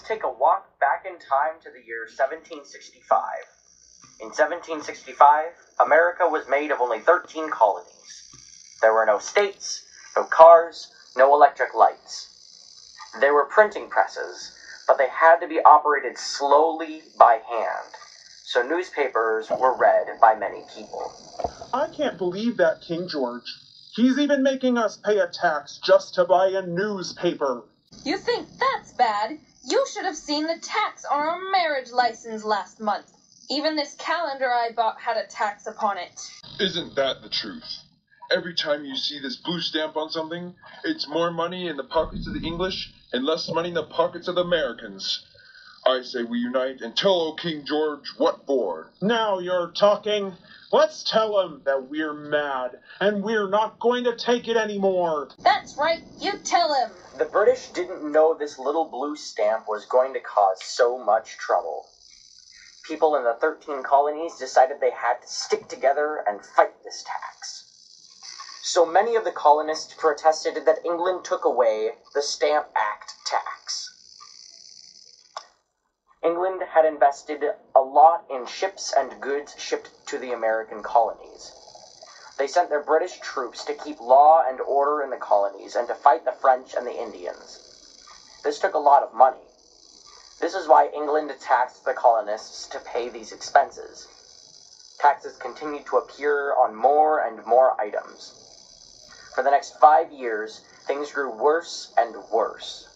take a walk back in time to the year 1765. In 1765, America was made of only 13 colonies. There were no states, no cars, no electric lights. There were printing presses, but they had to be operated slowly by hand, so newspapers were read by many people. I can't believe that, King George. He's even making us pay a tax just to buy a newspaper. You think that's bad? You should have seen the tax on our marriage license last month. Even this calendar I bought had a tax upon it. Isn't that the truth? Every time you see this blue stamp on something, it's more money in the pockets of the English and less money in the pockets of the Americans. I say we unite and tell O King George what for. Now you're talking. Let's tell him that we're mad, and we're not going to take it anymore. That's right, you tell him. The British didn't know this little blue stamp was going to cause so much trouble. People in the 13 colonies decided they had to stick together and fight this tax. So many of the colonists protested that England took away the Stamp Act tax. England had invested a lot in ships and goods shipped to the American colonies. They sent their British troops to keep law and order in the colonies and to fight the French and the Indians. This took a lot of money. This is why England taxed the colonists to pay these expenses. Taxes continued to appear on more and more items. For the next 5 years, things grew worse and worse.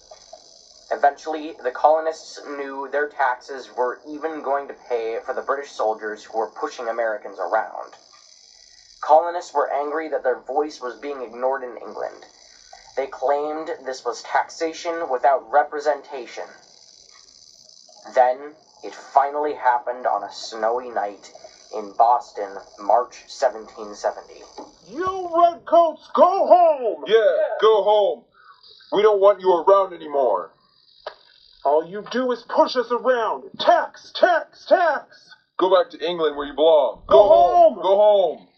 Eventually, the colonists knew their taxes were even going to pay for the British soldiers who were pushing Americans around. Colonists were angry that their voice was being ignored in England. They claimed this was taxation without representation. Then, it finally happened on a snowy night in Boston, March 1770. You redcoats, go home! Yeah, go home. We don't want you around anymore. All you do is push us around. Tax, tax, tax! Go back to England where you belong. Go home! Go home!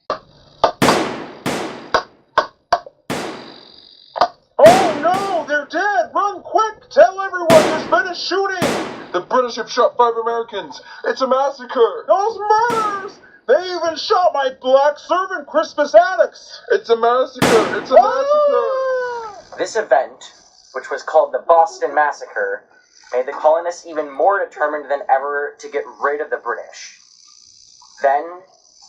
Oh no, they're dead! Run quick! Tell everyone there's been a shooting! The British have shot 5 Americans. It's a massacre. Those murders! They even shot my black servant, Crispus Attucks! It's a massacre. It's a massacre. This event, which was called the Boston Massacre, made the colonists even more determined than ever to get rid of the British. Then,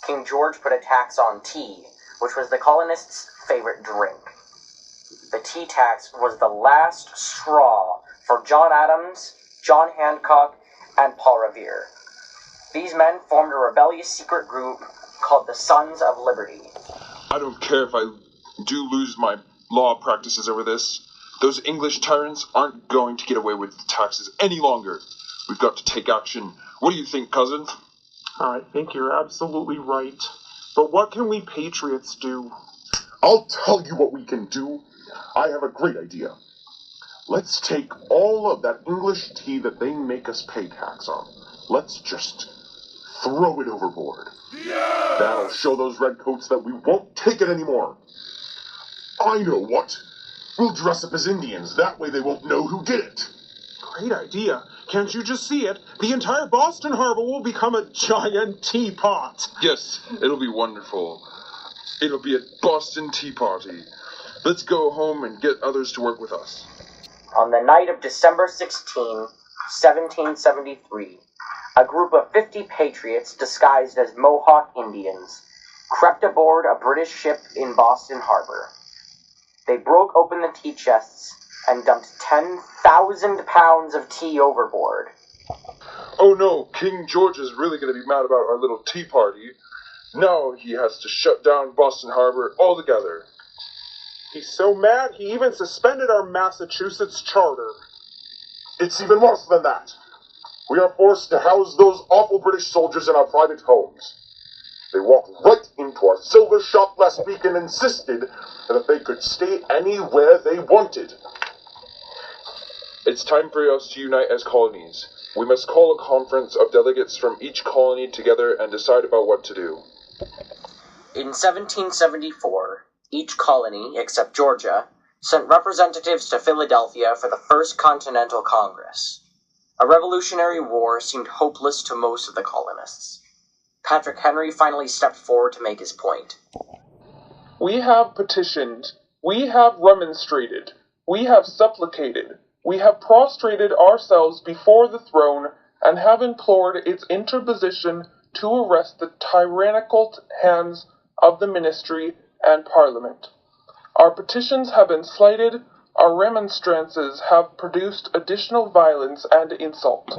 King George put a tax on tea, which was the colonists' favorite drink. The tea tax was the last straw for John Adams, John Hancock, and Paul Revere. These men formed a rebellious secret group called the Sons of Liberty. I don't care if I do lose my law practices over this. Those English tyrants aren't going to get away with the taxes any longer. We've got to take action. What do you think, cousin? I think you're absolutely right. But what can we patriots do? I'll tell you what we can do. I have a great idea. Let's take all of that English tea that they make us pay tax on. Let's just throw it overboard. Yeah! That'll show those redcoats that we won't take it anymore. I know what. We'll dress up as Indians. That way they won't know who did it. Great idea. Can't you just see it? The entire Boston Harbor will become a giant teapot. Yes, it'll be wonderful. It'll be a Boston Tea Party. Let's go home and get others to work with us. On the night of December 16, 1773, a group of 50 patriots disguised as Mohawk Indians crept aboard a British ship in Boston Harbor. They broke open the tea chests and dumped 10,000 pounds of tea overboard. Oh no, King George is really going to be mad about our little tea party. Now he has to shut down Boston Harbor altogether. He's so mad he even suspended our Massachusetts charter. It's even worse than that. We are forced to house those awful British soldiers in our private homes. They walked right into our silver shop last week and insisted that they could stay anywhere they wanted. It's time for us to unite as colonies. We must call a conference of delegates from each colony together and decide about what to do. In 1774, each colony, except Georgia, sent representatives to Philadelphia for the First Continental Congress. A revolutionary war seemed hopeless to most of the colonists. Patrick Henry finally stepped forward to make his point. We have petitioned, we have remonstrated, we have supplicated, we have prostrated ourselves before the throne, and have implored its interposition to arrest the tyrannical hands of the ministry and parliament. Our petitions have been slighted, our remonstrances have produced additional violence and insult,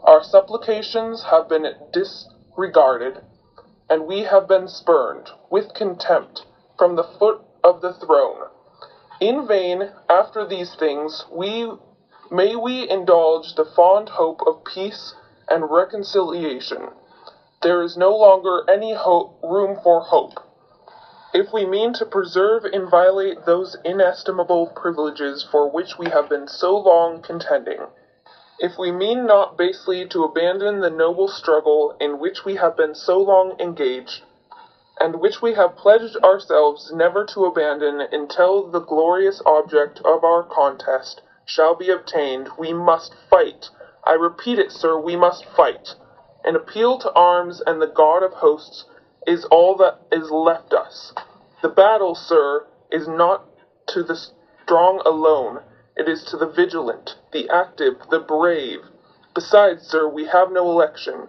our supplications have been disregarded, and we have been spurned, with contempt, from the foot of the throne. In vain, after these things, may we indulge the fond hope of peace and reconciliation. There is no longer any room for hope. If we mean to preserve and violate those inestimable privileges for which we have been so long contending, if we mean not basely to abandon the noble struggle in which we have been so long engaged, and which we have pledged ourselves never to abandon until the glorious object of our contest shall be obtained, we must fight. I repeat it, sir, we must fight. An appeal to arms and the God of hosts is all that is left us. The battle, sir, is not to the strong alone. It is to the vigilant, the active, the brave. Besides, sir, we have no election.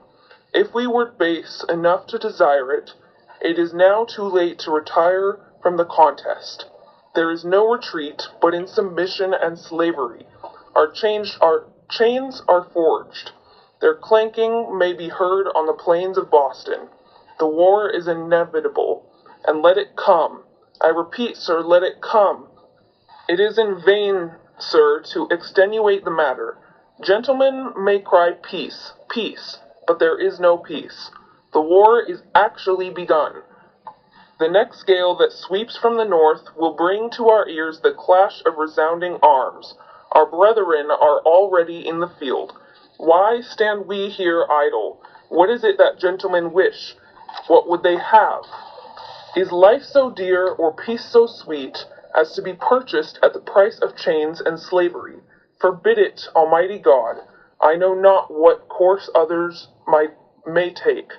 If we were base enough to desire it, it is now too late to retire from the contest. There is no retreat but in submission and slavery. Our chains are forged. Their clanking may be heard on the plains of Boston. The war is inevitable, and let it come. I repeat, sir, let it come. It is in vain, sir, to extenuate the matter. Gentlemen may cry peace, peace, but there is no peace. The war is actually begun. The next gale that sweeps from the north will bring to our ears the clash of resounding arms. Our brethren are already in the field. Why stand we here idle? What is it that gentlemen wish? What would they have? Is life so dear or peace so sweet as to be purchased at the price of chains and slavery? Forbid it, Almighty God. I know not what course others may take,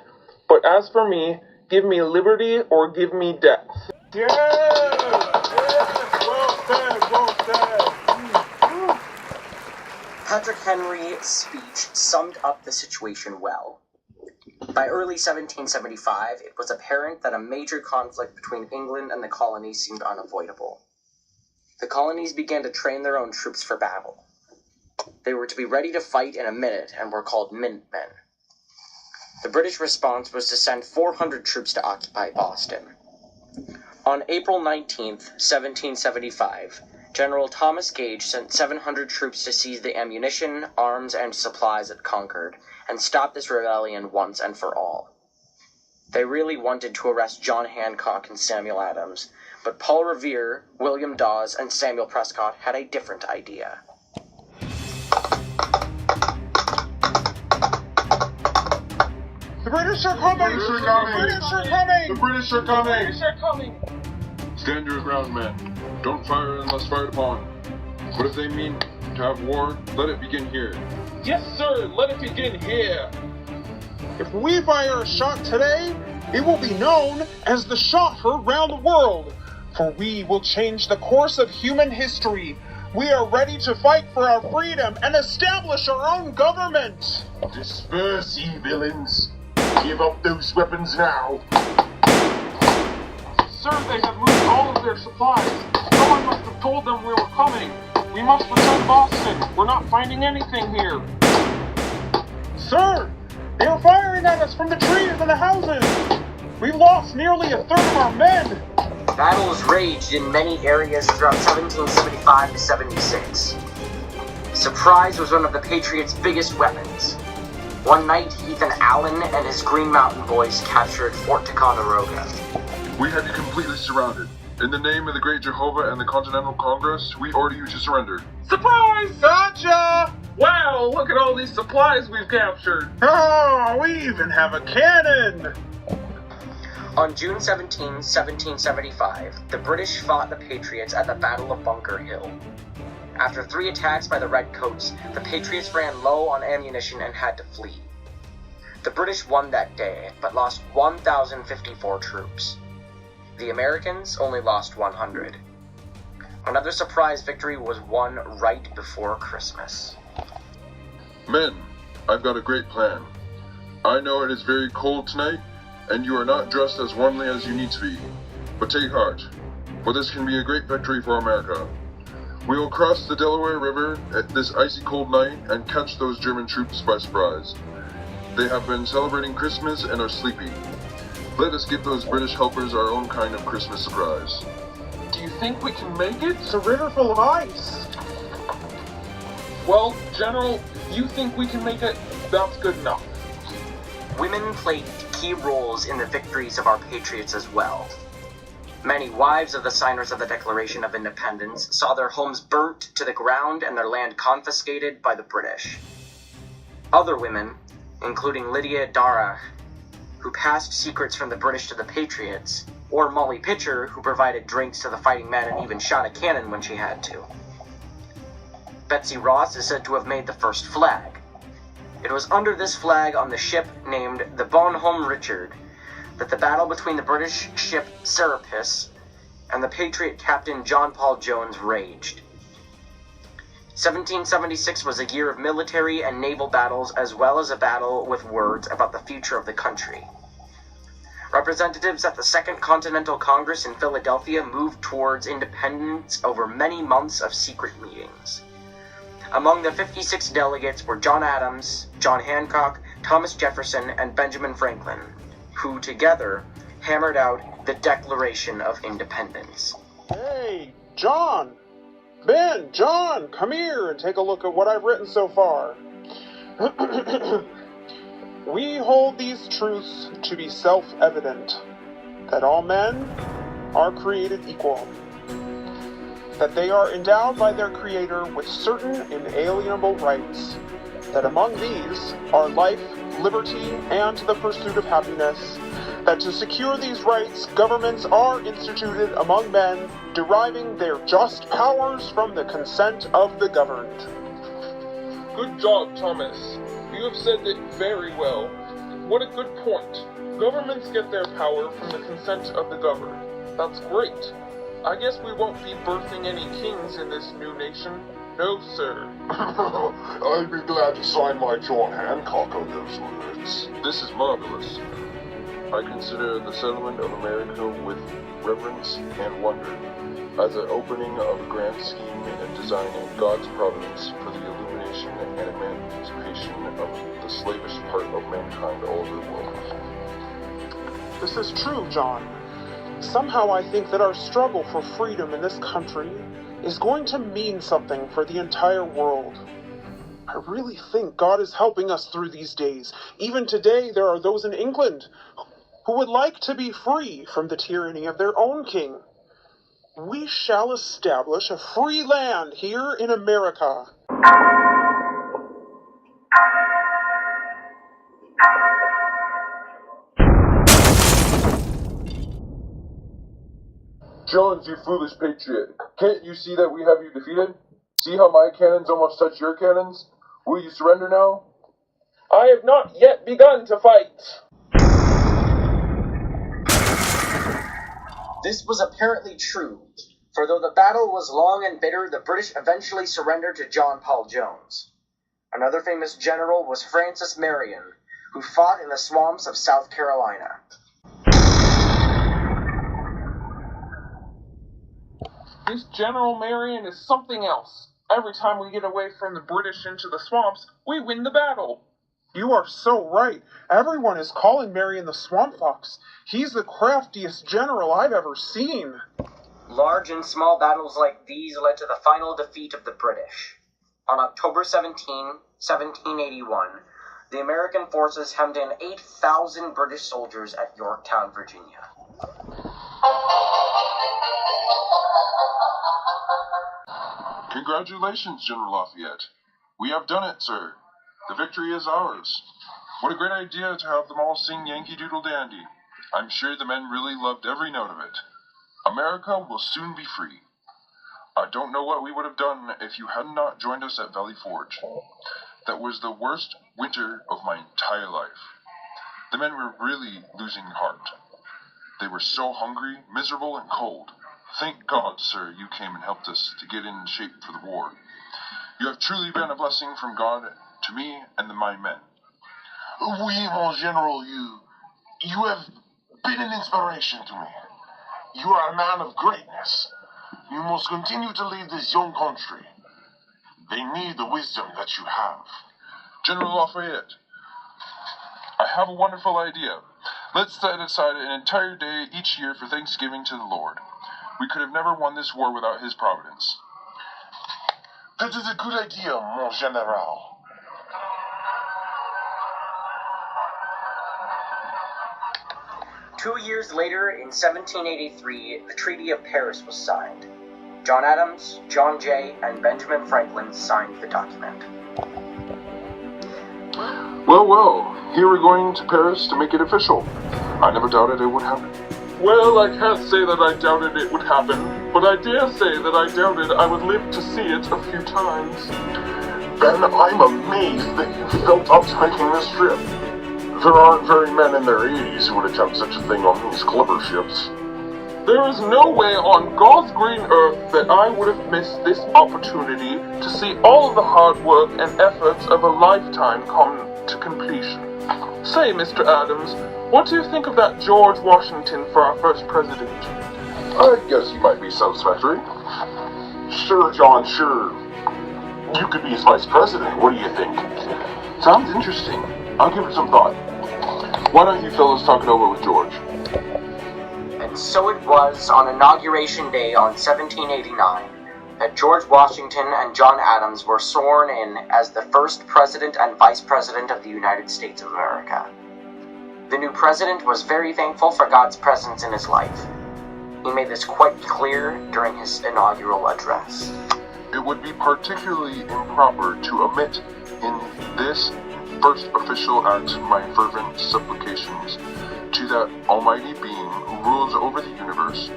but as for me, give me liberty or give me death. Yeah! Well said, well said. Patrick Henry's speech summed up the situation well. By early 1775, it was apparent that a major conflict between England and the colonies seemed unavoidable. The colonies began to train their own troops for battle. They were to be ready to fight in a minute and were called Minutemen. The British response was to send 400 troops to occupy Boston. On April 19th, 1775, General Thomas Gage sent 700 troops to seize the ammunition, arms, and supplies at Concord, and stop this rebellion once and for all. They really wanted to arrest John Hancock and Samuel Adams, but Paul Revere, William Dawes, and Samuel Prescott had a different idea. The British are coming! The British are coming! The British are coming! The British are coming! The British are coming! Stand your ground, men. Don't fire unless fired upon. But if they mean to have war, let it begin here. Yes, sir, let it begin here. If we fire a shot today, it will be known as the shot heard round the world. For we will change the course of human history. We are ready to fight for our freedom and establish our own government. Disperse, ye villains. Give up those weapons now. Sir, they have moved all of their supplies. Someone must have told them we were coming. We must return Boston. We're not finding anything here. Sir, they are firing at us from the trees and the houses. We've lost nearly a third of our men. Battles raged in many areas throughout 1775 to 76. Surprise was one of the Patriots' biggest weapons. One night, Ethan Allen and his Green Mountain Boys captured Fort Ticonderoga. We had you completely surrounded. In the name of the Great Jehovah and the Continental Congress, we order you to surrender. Surprise! Gotcha! Wow, look at all these supplies we've captured. Oh, we even have a cannon! On June 17, 1775, the British fought the Patriots at the Battle of Bunker Hill. After 3 attacks by the Redcoats, the Patriots ran low on ammunition and had to flee. The British won that day, but lost 1,054 troops. The Americans only lost 100. Another surprise victory was won right before Christmas. Men, I've got a great plan. I know it is very cold tonight, and you are not dressed as warmly as you need to be. But take heart, for this can be a great victory for America. We will cross the Delaware River at this icy cold night and catch those German troops by surprise. They have been celebrating Christmas and are sleepy. Let us give those British helpers our own kind of Christmas surprise. Do you think we can make it? It's a river full of ice. Well, General, you think we can make it? That's good enough. Women played key roles in the victories of our patriots as well. Many wives of the signers of the Declaration of Independence saw their homes burnt to the ground and their land confiscated by the British. Other women, including Lydia Darragh, who passed secrets from the British to the Patriots, or Molly Pitcher, who provided drinks to the fighting men and even shot a cannon when she had to. Betsy Ross is said to have made the first flag. It was under this flag on the ship named the Bonhomme Richard that the battle between the British ship Serapis and the Patriot captain John Paul Jones raged. 1776 was a year of military and naval battles as well as a battle with words about the future of the country. Representatives at the Second Continental Congress in Philadelphia moved towards independence over many months of secret meetings. Among the 56 delegates were John Adams, John Hancock, Thomas Jefferson, and Benjamin Franklin, who together hammered out the Declaration of Independence. Hey, John! Ben, John, come here and take a look at what I've written so far. We hold these truths to be self-evident, that all men are created equal, that they are endowed by their Creator with certain inalienable rights, that among these are life, liberty, and the pursuit of happiness, that to secure these rights, governments are instituted among men, deriving their just powers from the consent of the governed. Good job, Thomas. You have said it very well. What a good point. Governments get their power from the consent of the governed. That's great. I guess we won't be birthing any kings in this new nation. No, sir. I'd be glad to sign my John Hancock on those words. This is marvelous. I consider the settlement of America with reverence and wonder as an opening of a grand scheme and design in God's providence for the illumination and emancipation of the slavish part of mankind all over the world. This is true, John. Somehow I think that our struggle for freedom in this country is going to mean something for the entire world. I really think God is helping us through these days. Even today, there are those in England who would like to be free from the tyranny of their own king. We shall establish a free land here in America. Jones, you foolish patriot. Can't you see that we have you defeated? See how my cannons almost touch your cannons? Will you surrender now? I have not yet begun to fight. This was apparently true, for though the battle was long and bitter, the British eventually surrendered to John Paul Jones. Another famous general was Francis Marion, who fought in the swamps of South Carolina. This General Marion is something else. Every time we get away from the British into the swamps, we win the battle. You are so right. Everyone is calling Marion the Swamp Fox. He's the craftiest general I've ever seen. Large and small battles like these led to the final defeat of the British. On October 17, 1781, the American forces hemmed in 8,000 British soldiers at Yorktown, Virginia. Congratulations, General Lafayette. We have done it, sir. The victory is ours. What a great idea to have them all sing Yankee Doodle Dandy. I'm sure the men really loved every note of it. America will soon be free. I don't know what we would have done if you had not joined us at Valley Forge. That was the worst winter of my entire life. The men were really losing heart. They were so hungry, miserable, and cold. Thank God, sir, you came and helped us to get in shape for the war. You have truly been a blessing from God to me and my men. Oui, mon general, you have been an inspiration to me. You are a man of greatness. You must continue to lead this young country. They need the wisdom that you have. General Lafayette, I have a wonderful idea. Let's set aside an entire day each year for Thanksgiving to the Lord. We could have never won this war without his providence. That is a good idea, mon general. 2 years later, in 1783, the Treaty of Paris was signed. John Adams, John Jay, and Benjamin Franklin signed the document. Well, here we're going to Paris to make it official. I never doubted it would happen. Well, I can't say that I doubted it would happen, but I dare say that I doubted I would live to see it a few times. Ben, I'm amazed that you felt up taking this trip. There aren't very many in their 80s who would attempt such a thing on these clipper ships. There is no way on God's green earth that I would have missed this opportunity to see all of the hard work and efforts of a lifetime come to completion. Say, Mr. Adams, what do you think of that George Washington for our first president? I guess he might be satisfactory. Sure, John, sure. You could be his vice president. What do you think? Sounds interesting. I'll give it some thought. Why don't you fellows talk it over with George? And so it was on Inauguration Day on 1789 that George Washington and John Adams were sworn in as the first President and Vice President of the United States of America. The new president was very thankful for God's presence in his life. He made this quite clear during his inaugural address. It would be particularly improper to omit in this first official act my fervent supplications to that Almighty Being who rules over the universe,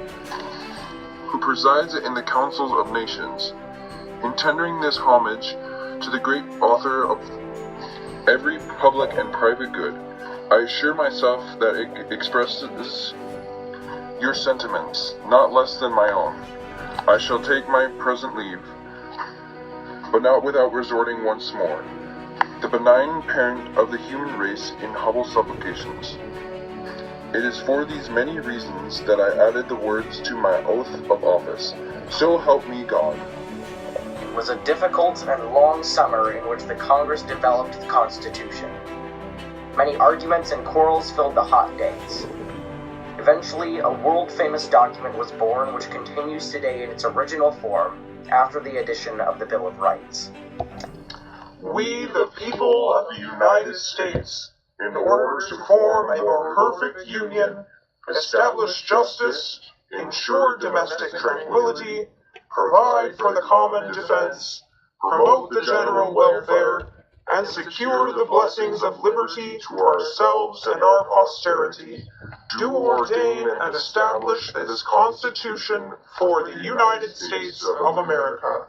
who presides in the councils of nations. In tendering this homage to the great author of every public and private good, I assure myself that it expresses your sentiments, not less than my own. I shall take my present leave, but not without resorting once more, the benign parent of the human race, in humble supplications. It is for these many reasons that I added the words to my oath of office. So help me God. It was a difficult and long summer in which the Congress developed the Constitution. Many arguments and quarrels filled the hot days. Eventually, a world-famous document was born which continues today in its original form after the addition of the Bill of Rights. We, the people of the United States, in order to form a more perfect union, establish justice, ensure domestic tranquility, provide for the common defense, promote the general welfare, and secure the blessings of liberty to ourselves and our posterity, do ordain and establish this Constitution for the United States of America.